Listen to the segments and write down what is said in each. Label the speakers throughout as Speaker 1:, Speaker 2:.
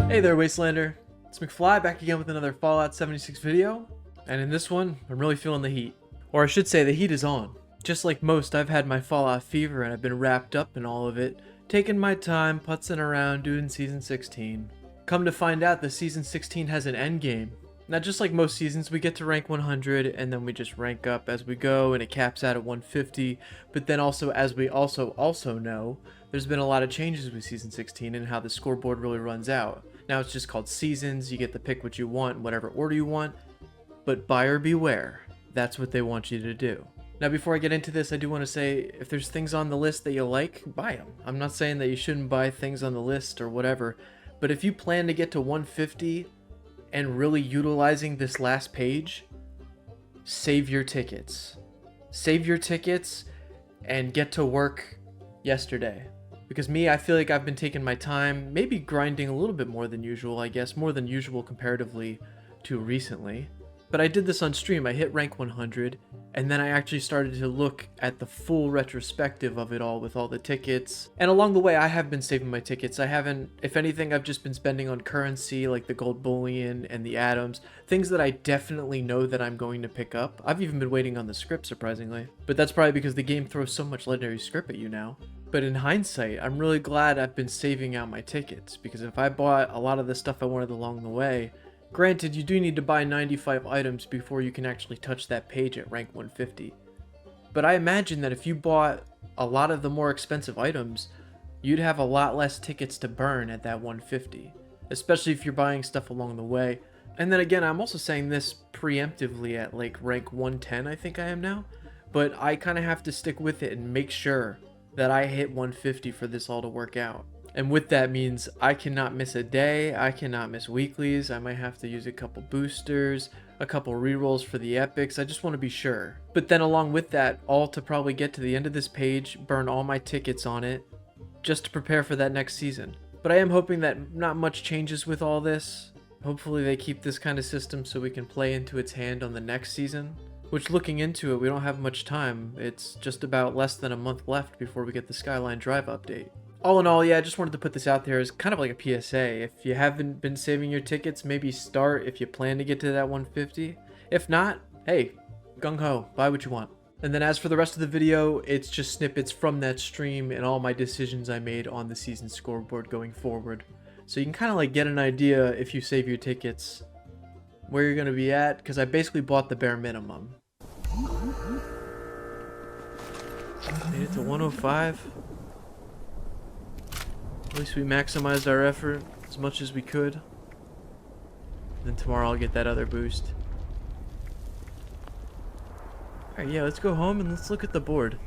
Speaker 1: Hey there, Wastelander. It's McFly back again with another Fallout 76 video, and in this one, I'm really feeling the heat. Or I should say, the heat is on. Just like most, I've had my Fallout fever and I've been wrapped up in all of it, taking my time, putzing around, doing Season 16. Come to find out, the Season 16 has an endgame. Now, just like most seasons, we get to rank 100, and then we just rank up as we go, and it caps out at 150, but then also, as we also know, there's been a lot of changes with Season 16 and how the scoreboard really runs out. Now it's just called Seasons, you get to pick what you want in whatever order you want, but buyer beware, that's what they want you to do. Now before I get into this, I do want to say, if there's things on the list that you like, buy them. I'm not saying that you shouldn't buy things on the list or whatever, but if you plan to get to 150 and really utilizing this last page, save your tickets. Save your tickets and get to work yesterday. Because me, I feel like I've been taking my time, maybe grinding a little bit more than usual, I guess, more than usual comparatively to recently. But I did this on stream, I hit rank 100, and then I actually started to look at the full retrospective of it all with all the tickets. And along the way, I have been saving my tickets. I haven't, if anything, I've just been spending on currency, like the gold bullion and the atoms, things that I definitely know that I'm going to pick up. I've even been waiting on the script, surprisingly. But that's probably because the game throws so much legendary script at you now. But in hindsight, I'm really glad I've been saving out my tickets, because if I bought a lot of the stuff I wanted along the way, granted, you do need to buy 95 items before you can actually touch that page at rank 150. But I imagine that if you bought a lot of the more expensive items, you'd have a lot less tickets to burn at that 150, especially if you're buying stuff along the way. And then again, I'm also saying this preemptively at like rank 110, I think I am now, but I kind of have to stick with it and make sure that I hit 150 for this all to work out. And with that means I cannot miss a day, I cannot miss weeklies, I might have to use a couple boosters, a couple rerolls for the epics, I just want to be sure. But then along with that, all to probably get to the end of this page, burn all my tickets on it, just to prepare for that next season. But I am hoping that not much changes with all this. Hopefully they keep this kind of system so we can play into its hand on the next season. Which, looking into it, we don't have much time. It's just about less than a month left before we get the Skyline Drive update. All in all, yeah, I just wanted to put this out there as kind of like a PSA. If you haven't been saving your tickets, maybe start if you plan to get to that 150. If not, hey, gung-ho, buy what you want. And then as for the rest of the video, it's just snippets from that stream and all my decisions I made on the season scoreboard going forward. So you can kind of like get an idea, if you save your tickets, where you're going to be at, because I basically bought the bare minimum. Made it to 105. At least we maximized our effort as much as we could. Then tomorrow I'll get that other boost. Alright, yeah, let's go home and let's look at the board.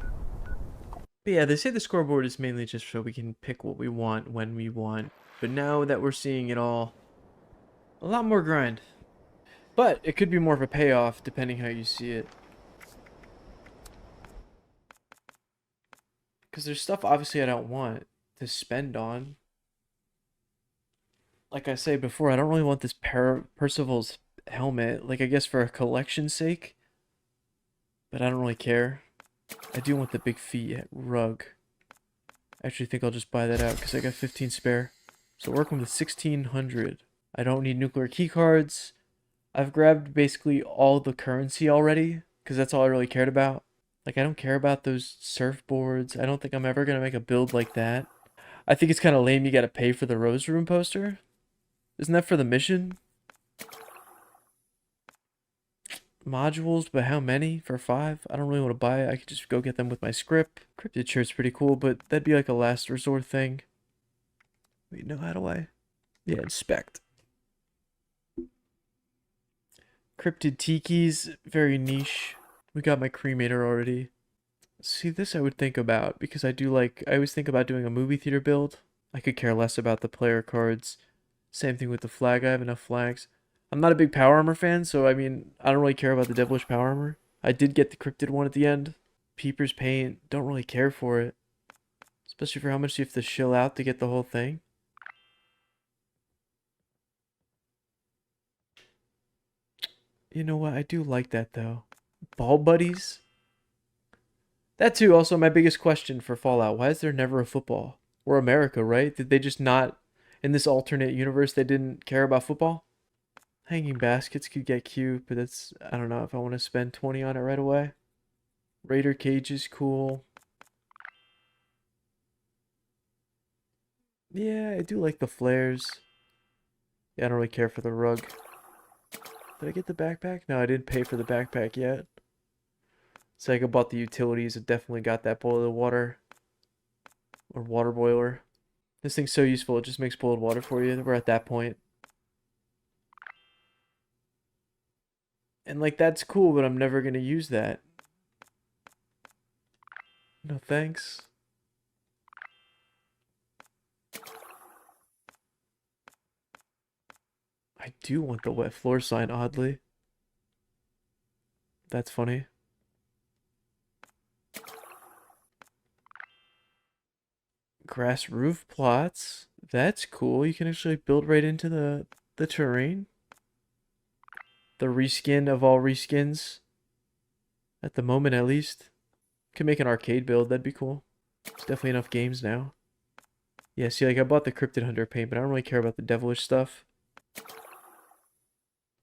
Speaker 1: But yeah, they say the scoreboard is mainly just so we can pick what we want when we want. But now that we're seeing it all, a lot more grind. But it could be more of a payoff depending how you see it. Because there's stuff obviously I don't want to spend on. Like I said before, I don't really want this Percival's helmet. Like, I guess for a collection's sake. But I don't really care. I do want the big feet rug. I actually think I'll just buy that out because I got 15 spare. So working with 1600. I don't need nuclear keycards. I've grabbed basically all the currency already because that's all I really cared about. Like, I don't care about those surfboards. I don't think I'm ever going to make a build like that. I think it's kind of lame you got to pay for the Rose Room poster. Isn't that for the mission? Modules, but how many? For 5? I don't really want to buy it. I could just go get them with my script. Cryptid shirt's pretty cool, but that'd be like a last resort thing. Wait, no, how do I? Yeah, inspect. Cryptid tikis, very niche. We got my cremator already. See, this I would think about, because I always think about doing a movie theater build. I could care less about the player cards. Same thing with the flag, I have enough flags. I'm not a big Power Armor fan, so I mean, I don't really care about the Devilish Power Armor. I did get the Cryptid one at the end. Peeper's Paint, don't really care for it. Especially for how much you have to shill out to get the whole thing. You know what, I do like that though. Ball buddies? That too, also my biggest question for Fallout. Why is there never a football? Or America, right? Did they just not in this alternate universe they didn't care about football. Hanging baskets could get cute, but that's, I don't know if I want to spend 20 on it right away. Raider cage is cool. Yeah, I do like the flares. Yeah, I don't really care for the rug. Did I get the backpack? No, I didn't pay for the backpack yet. So I bought the utilities. It definitely got that boiled water. Or water boiler. This thing's so useful, it just makes boiled water for you. We're at that point. And like, that's cool, but I'm never gonna use that. No thanks. I do want the wet floor sign, oddly. That's funny. Grass roof plots. That's cool. You can actually build right into the terrain. The reskin of all reskins. At the moment, at least. Could make an arcade build. That'd be cool. There's definitely enough games now. Yeah, see, like, I bought the Cryptid Hunter paint, but I don't really care about the devilish stuff.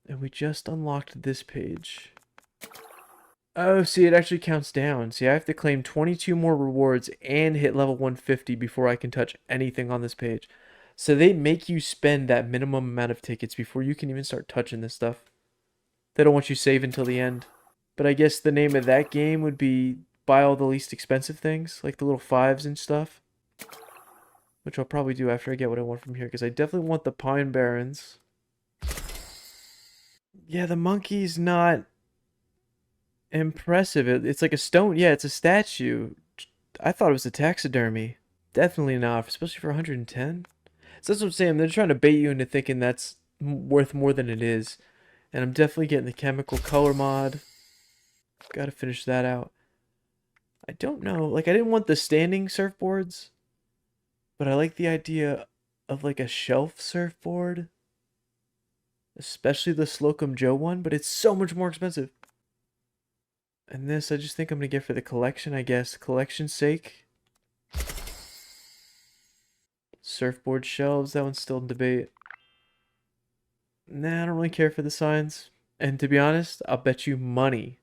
Speaker 1: And we just unlocked this page. Oh, see, it actually counts down. See, I have to claim 22 more rewards and hit level 150 before I can touch anything on this page. So they make you spend that minimum amount of tickets before you can even start touching this stuff. They don't want you save until the end. But I guess the name of that game would be buy all the least expensive things, like the little fives and stuff. Which I'll probably do after I get what I want from here, because I definitely want the Pine Barrens. Yeah, the monkey's not impressive. It's like a stone. Yeah, it's a statue. I thought it was a taxidermy. Definitely not, especially for 110. So that's what I'm saying. They're trying to bait you into thinking that's worth more than it is. And I'm definitely getting the chemical color mod. Got to finish that out. I don't know. Like, I didn't want the standing surfboards. But I like the idea of like a shelf surfboard. Especially the Slocum Joe one. But it's so much more expensive. And this, I just think I'm going to get for the collection, I guess. Collection's sake. Surfboard shelves, that one's still in debate. Nah, I don't really care for the signs. And to be honest, I'll bet you money.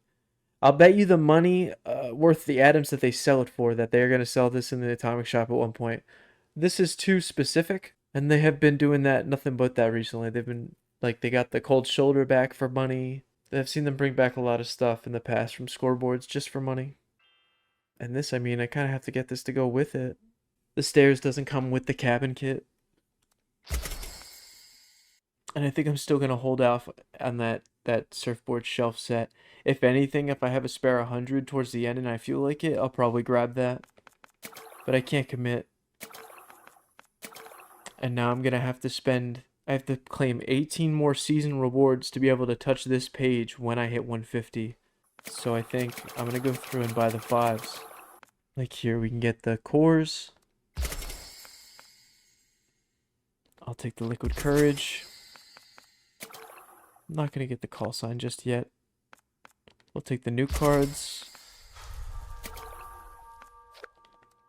Speaker 1: I'll bet you the money worth the items that they sell it for, that they're going to sell this in the Atomic Shop at one point. This is too specific, and they have been doing that, nothing but that recently. They've been, like, they got the cold shoulder back for money. I've seen them bring back a lot of stuff in the past from scoreboards just for money. And this, I mean, I kind of have to get this to go with it. The stairs doesn't come with the cabin kit. And I think I'm still going to hold off on that surfboard shelf set. If anything, if I have a spare 100 towards the end and I feel like it, I'll probably grab that. But I can't commit. And now I'm going to have to spend... I have to claim 18 more season rewards to be able to touch this page when I hit 150. So I think I'm going to go through and buy the 5s. Like here, we can get the cores. I'll take the liquid courage. I'm not going to get the call sign just yet. We'll take the new cards.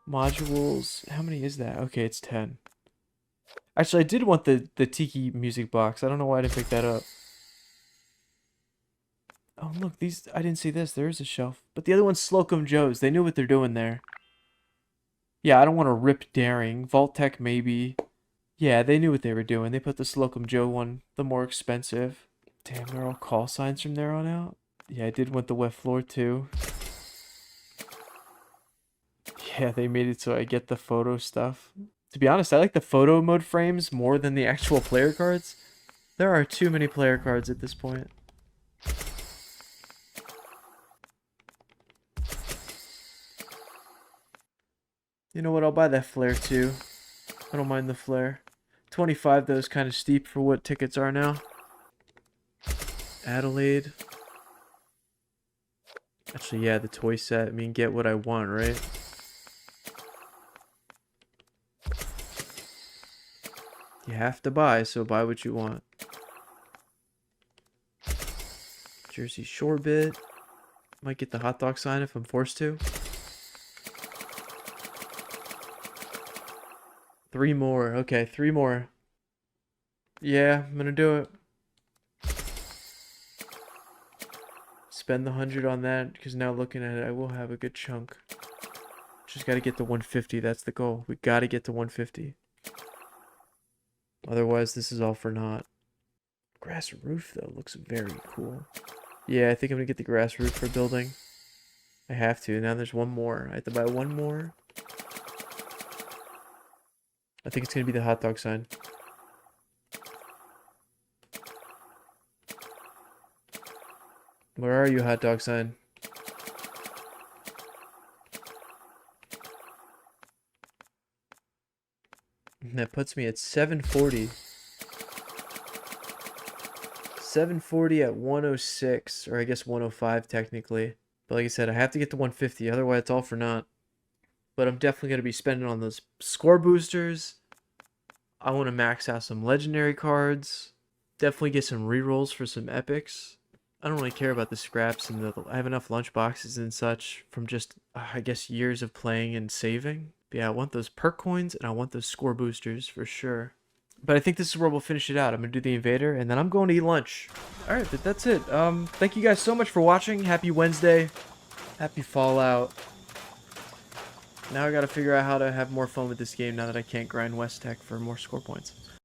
Speaker 1: Modules. How many is that? Okay, it's 10. Actually, I did want the Tiki music box. I don't know why I didn't pick that up. Oh, look, these... I didn't see this. There is a shelf. But the other one's Slocum Joe's. They knew what they're doing there. Yeah, I don't want to rip Daring. Vault Tech, maybe. Yeah, they knew what they were doing. They put the Slocum Joe one, the more expensive. Damn, they're all call signs from there on out. Yeah, I did want the wet floor, too. Yeah, they made it so I get the photo stuff. To be honest, I like the photo mode frames more than the actual player cards. There are too many player cards at this point. You know what? I'll buy that flare too. I don't mind the flare. 25 though is kind of steep for what tickets are now. Adelaide. Actually, yeah, the toy set. I mean, get what I want, right? You have to buy, so buy what you want. Jersey Shore bit. Might get the hot dog sign if I'm forced to. 3 more. Okay, 3 more. Yeah, I'm gonna do it. Spend the 100 on that, because now looking at it, I will have a good chunk. Just gotta get to 150, that's the goal. We gotta get to 150. Otherwise, this is all for naught. Grass roof, though, looks very cool. Yeah, I think I'm gonna get the grass roof for building. I have to. Now there's one more. I have to buy one more. I think it's gonna be the hot dog sign. Where are you, hot dog sign? And that puts me at 740. 740 at 106, or I guess 105 technically. But like I said, I have to get to 150, otherwise it's all for naught. But I'm definitely going to be spending on those score boosters. I want to max out some legendary cards. Definitely get some rerolls for some epics. I don't really care about the scraps, and I have enough lunch boxes and such from just, I guess, years of playing and saving. But yeah, I want those perk coins, and I want those score boosters for sure. But I think this is where we'll finish it out. I'm going to do the invader, and then I'm going to eat lunch. Alright, but that's it. Thank you guys so much for watching. Happy Wednesday. Happy Fallout. Now I gotta figure out how to have more fun with this game now that I can't grind West Tech for more score points.